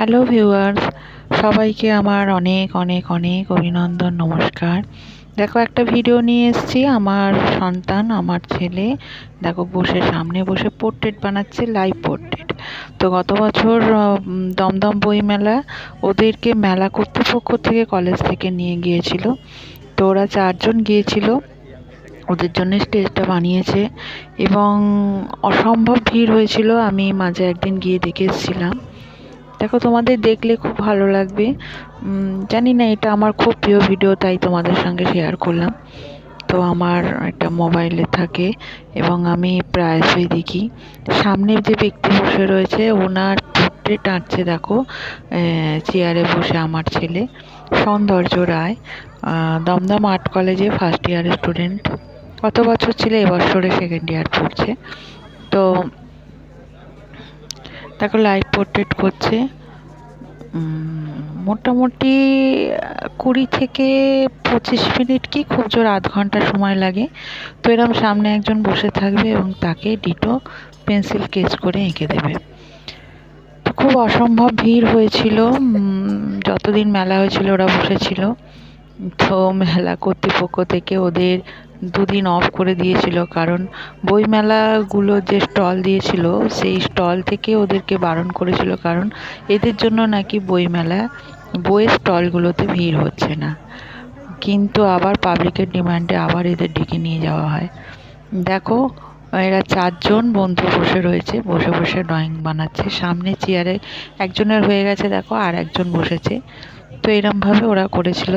Hello viewers, সবাইকে আমার অনেক অনেক অনেক অভিনন্দন, নমস্কার। দেখো, একটা ভিডিও নিয়ে এসেছি। আমার সন্তান, আমার ছেলে দেখো সামনে বসে পোর্ট্রেট বানাচ্ছে, লাইভ পোর্ট্রেট। তো গত বছর দমদম বই মেলা, ওদেরকে মেলা কর্তৃপক্ষ থেকে কলেজ থেকে নিয়ে গিয়েছিল। তো ওরা 4 জন গিয়েছিল, ওদের জন্য স্টেজটা বানিয়েছে এবং অসম্ভব ভিড় হয়েছিল। আমি মাঝে একদিন গিয়ে দেখে এসেছিলাম। দেখো, তোমাদের দেখলে খুব ভালো লাগবে। জানি না, এটা আমার খুব প্রিয় ভিডিও, তাই তোমাদের সঙ্গে শেয়ার করলাম। তো আমার একটা মোবাইলে থাকে এবং আমি প্রায়শই দেখি। সামনে যে ব্যক্তি বসে রয়েছে, ওনার পোর্ট্রেট আঁটছে। দেখো, চেয়ারে বসে আমার ছেলে সৌন্দর্য রায়, দমদম আর্ট কলেজে ফার্স্ট ইয়ারের স্টুডেন্ট। কত বছর ছিল? এবছরে সেকেন্ড ইয়ার পড়ছে। তো দেখো, লাইভ পোর্ট্রেট করছে। মোটামুটি 20 থেকে 25 মিনিট, কি খুব জোর আধ ঘন্টা সময় লাগে। তো এরকম সামনে একজন বসে থাকবে এবং তাকে ডিটো পেন্সিল স্কেচ করে এঁকে দেবে। তো খুব অসম্ভব ভিড় হয়েছিল। যতদিন মেলা হয়েছিল ওরা বসেছিল। তো মেলা কর্তৃপক্ষ থেকে ওদের 2 দিন অফ করে দিয়েছিল, কারণ বইমেলাগুলো যে স্টল দিয়েছিল সেই স্টল থেকে ওদেরকে বারণ করেছিল, কারণ এদের জন্য নাকি বইয়ের স্টলগুলোতে ভিড় হচ্ছে না। কিন্তু আবার পাবলিকের ডিমান্ডে আবার এদের ডেকে নিয়ে যাওয়া হয়। দেখো, এরা 4 জন বন্ধু বসে রয়েছে, বসে বসে ড্রয়িং বানাচ্ছে। সামনে চেয়ারে একজনের হয়ে গেছে, দেখো আর একজন বসেছে। তো এরমভাবে ওরা করেছিল।